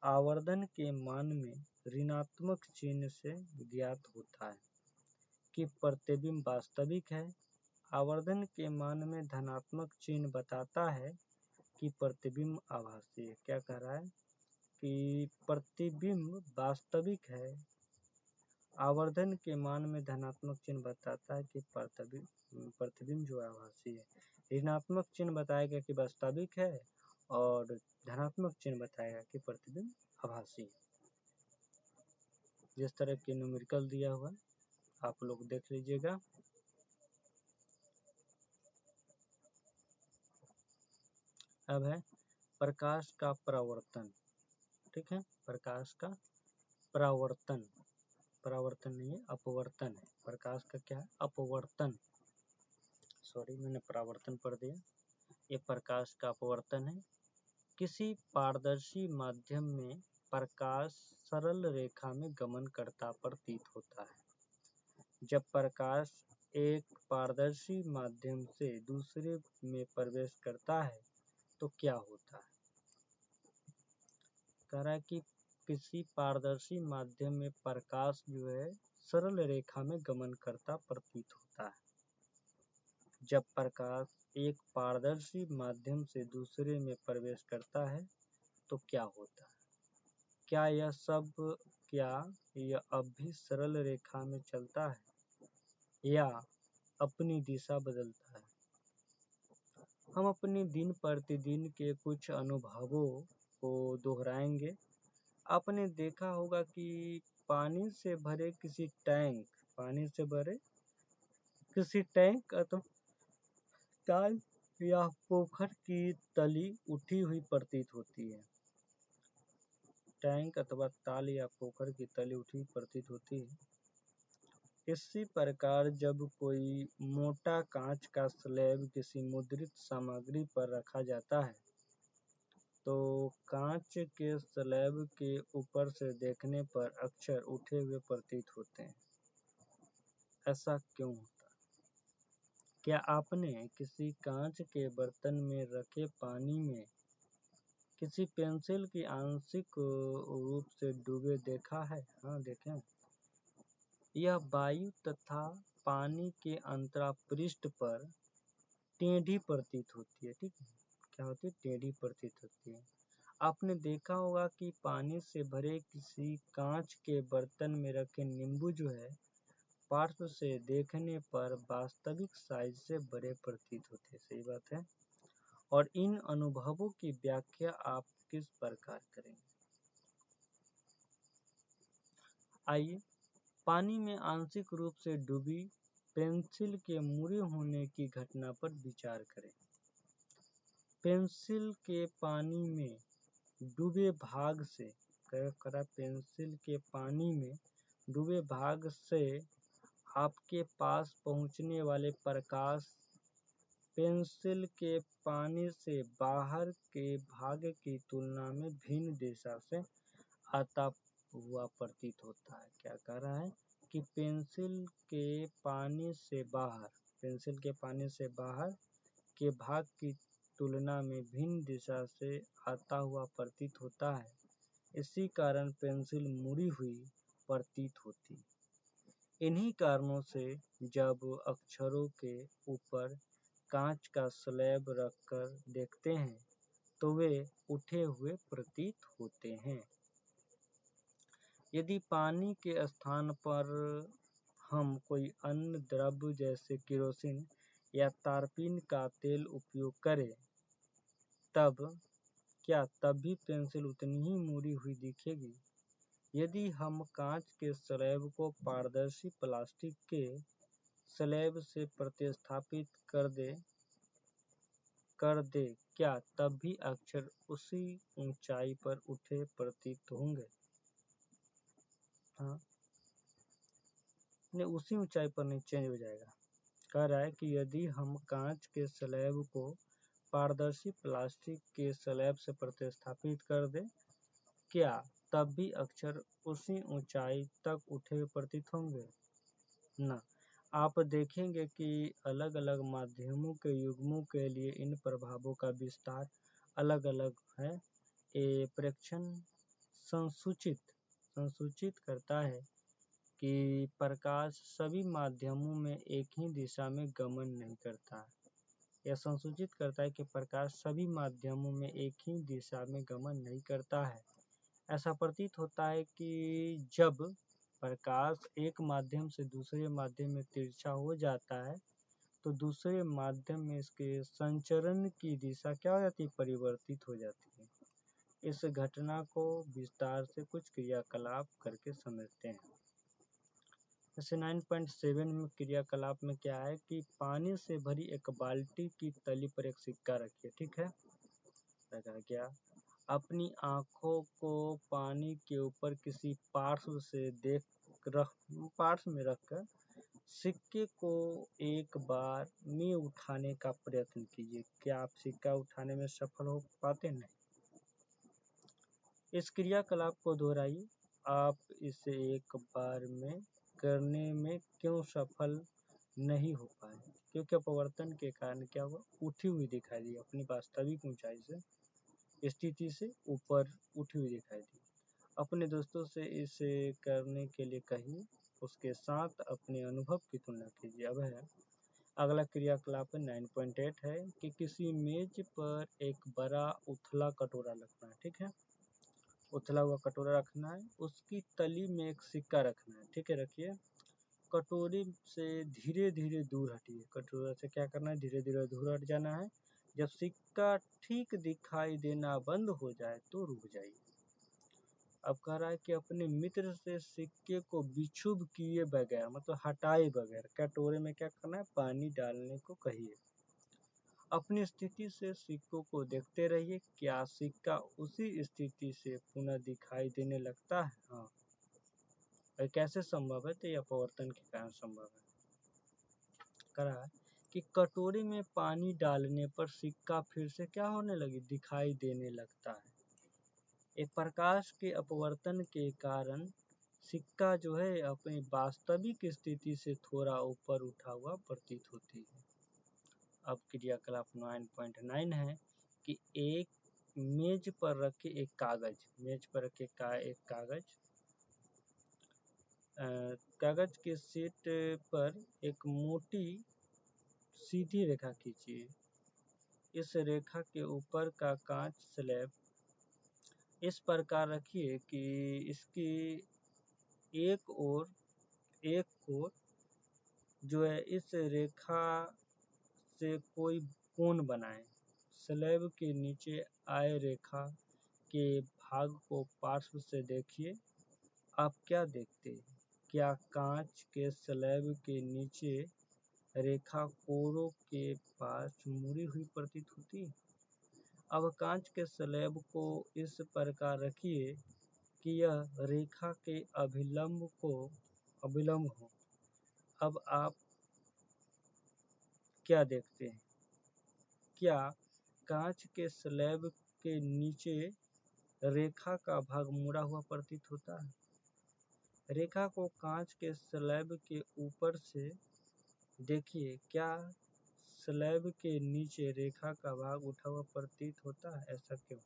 Speaker 1: आवर्धन के मान में ऋणात्मक चिन्ह से ज्ञात होता है कि प्रतिबिंब वास्तविक है। आवर्धन के मान में धनात्मक चिन्ह बताता है कि प्रतिबिंब आभासी है। क्या कह रहा है कि प्रतिबिंब वास्तविक है, आवर्धन के मान में धनात्मक चिन्ह बताता है कि प्रतिबिंब जो आभासी है। ऋणात्मक चिन्ह बताएगा कि वास्तविक है और धनात्मक चिन्ह बताएगा कि प्रतिबिंब आभासी है। जिस तरह के न्यूमेरिकल दिया हुआ है आप लोग देख लीजिएगा। अब है प्रकाश का परावर्तन। ठीक है, प्रकाश का परावर्तन, परावर्तन नहीं है अपवर्तन है। प्रकाश का क्या है अपवर्तन, सॉरी मैंने परावर्तन पढ़ दिया, ये प्रकाश का अपवर्तन है। किसी पारदर्शी माध्यम में प्रकाश सरल रेखा में गमन करता प्रतीत होता है। जब प्रकाश एक पारदर्शी माध्यम से दूसरे में प्रवेश करता है तो क्या होता है। कह रहा है कि किसी पारदर्शी माध्यम में प्रकाश जो है सरल रेखा में गमन करता प्रतीत होता है। जब प्रकाश एक पारदर्शी माध्यम से दूसरे में प्रवेश करता है तो क्या होता है। क्या यह अब भी सरल रेखा में चलता है या अपनी दिशा बदलता है। हम अपने दिन प्रतिदिन के कुछ अनुभवों को दोहराएंगे। आपने देखा होगा कि पानी से भरे किसी टैंक अथवा ताल या पोखर की तली उठी हुई प्रतीत होती है। टैंक अथवा ताल या पोखर की तली उठी हुई प्रतीत होती है। इसी प्रकार जब कोई मोटा कांच का स्लैब किसी मुद्रित सामग्री पर रखा जाता है तो कांच के स्लैब के ऊपर से देखने पर अक्षर उठे हुए प्रतीत होते हैं। ऐसा क्यों होता है। क्या आपने किसी कांच के बर्तन में रखे पानी में किसी पेंसिल की आंशिक रूप से डूबे देखा है। हाँ देखें, यह वायु तथा पानी के अंतरापृष्ठ पर टेढ़ी प्रतीत होती है। ठीक है, क्या होती है टेढ़ी प्रतीत होती है। आपने देखा होगा कि पानी से भरे किसी कांच के बर्तन में रखे नींबू जो है पार्श्व से देखने पर वास्तविक साइज से बड़े प्रतीत होते हैं। सही बात है। और इन अनुभवों की व्याख्या आप किस प्रकार करेंगे? आइए पानी में आंशिक रूप से डूबी पेंसिल के मुड़े होने की घटना पर विचार करें। पेंसिल के पानी में डूबे भाग से पेंसिल के पानी में डूबे भाग से आपके पास पहुंचने वाले प्रकाश पेंसिल के पानी से बाहर के भाग की तुलना में भिन्न दिशा से आता हुआ प्रतीत होता है। क्या कह रहा है कि पेंसिल के पानी से बाहर के भाग की तुलना में भिन्न दिशा से आता हुआ प्रतीत होता है। इसी कारण पेंसिल मुड़ी हुई प्रतीत होती है। इन्हीं कारणों से जब अक्षरों के ऊपर कांच का स्लैब रखकर देखते हैं तो वे उठे हुए प्रतीत होते हैं। यदि पानी के स्थान पर हम कोई अन्य द्रव्य जैसे केरोसिन या तारपीन का तेल उपयोग करें तब भी पेंसिल उतनी ही मुड़ी हुई दिखेगी? यदि हम कांच के स्लैब को पारदर्शी प्लास्टिक के स्लैब से प्रतिस्थापित कर दे क्या तब भी अक्षर उसी ऊंचाई पर उठे प्रतीत होंगे? हाँ, नहीं, उसी ऊंचाई पर नहीं, चेंज हो जाएगा। कह रहा है कि यदि हम कांच के स्लैब को पारदर्शी प्लास्टिक के स्लैब से प्रतिस्थापित कर दे क्या तब भी अक्षर उसी ऊंचाई तक उठे हुए प्रतीत होंगे? ना। आप देखेंगे कि अलग अलग माध्यमों के युग्मों के लिए इन प्रभावों का विस्तार अलग अलग है। ये प्रेक्षण संसूचित करता है कि प्रकाश सभी माध्यमों में एक ही दिशा में गमन नहीं करता है। यह संसूचित करता है कि प्रकाश सभी माध्यमों में एक ही दिशा में गमन नहीं करता है। ऐसा प्रतीत होता है कि जब प्रकाश एक माध्यम से दूसरे माध्यम में तिरछा हो जाता है तो दूसरे माध्यम में इसके संचरण की दिशा क्या हो जाती है? परिवर्तित हो जाती है। इस घटना को विस्तार से कुछ क्रियाकलाप करके समझते हैं। जैसे 9.7 में क्रियाकलाप में क्या है कि पानी से भरी एक बाल्टी की तली पर एक सिक्का रखिए। ठीक है, रखा क्या? अपनी आँखों को पानी के ऊपर किसी पार्श्व में रखकर सिक्के को एक बार में उठाने का प्रयत्न कीजिए। क्या आप सिक्का उठाने में सफल हो पाते? नहीं। इस क्रियाकलाप को दोहराइए। आप इसे एक बार में करने में क्यों सफल नहीं हो पाए? क्योंकि अपवर्तन के कारण क्या हुआ? उठी हुई दिखाई दी, अपनी वास्तविक ऊंचाई से स्थिति से ऊपर उठी हुई दिखाई दी। अपने दोस्तों से इसे करने के लिए कहिए, उसके साथ अपने अनुभव की तुलना कीजिए। अब है अगला क्रियाकलाप 9.8 है कि किसी मेज पर एक बड़ा उथला कटोरा रखना है। ठीक है, उथला हुआ कटोरा रखना है, उसकी तली में एक सिक्का रखना है। ठीक है, रखिए। कटोरे से धीरे धीरे दूर हटिए। कटोरा से क्या करना है? धीरे धीरे दूर हट जाना है। जब सिक्का ठीक दिखाई देना बंद हो जाए तो रुक जाइए। अब कह रहा है कि अपने मित्र से सिक्के को विक्षुब्ध किए बगैर, मतलब हटाए बगैर, कटोरे में क्या करना है? पानी डालने को कहिए। अपनी स्थिति से सिक्कों को देखते रहिए। क्या सिक्का उसी स्थिति से पुनः दिखाई देने लगता है? हाँ। और कैसे संभव है? तो यह अपवर्तन के कारण संभव है। कह रहा है कि कटोरे में पानी डालने पर सिक्का फिर से क्या होने लगी? दिखाई देने लगता है। एक प्रकाश के अपवर्तन के कारण सिक्का जो है अपनी वास्तविक स्थिति से थोड़ा ऊपर उठा हुआ प्रतीत होती है। अब क्रियाकलाप 9.9 है कि एक मेज पर रखे एक कागज के शीट पर एक मोटी सीधी रेखा खींचिए। इस रेखा के ऊपर का कांच स्लैब इस प्रकार रखिए कि इसकी एक ओर जो है इस रेखा से कोई कोण बनाएं। स्लैब के नीचे आय रेखा के भाग को पार्श्व से देखिए। आप क्या देखते हैं? क्या कांच के स्लैब के नीचे रेखा कोरों के पास मुड़ी हुई प्रतीत होती है? अब कांच के स्लैब को इस प्रकार रखिए कि यह रेखा के अभिलंब हो। अब आप क्या देखते हैं? क्या कांच के स्लैब के नीचे रेखा का भाग मुड़ा हुआ प्रतीत होता है? रेखा को कांच के स्लैब के ऊपर से देखिए। क्या स्लैब के नीचे रेखा का भाग उठा हुआ प्रतीत होता है? ऐसा क्यों?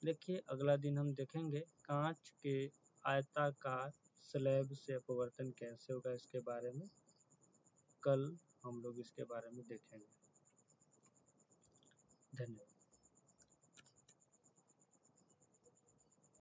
Speaker 1: देखिए, अगला दिन हम देखेंगे कांच के आयताकार स्लैब से अपवर्तन कैसे होगा इसके बारे में। कल हम लोग इसके बारे में देखेंगे। धन्यवाद।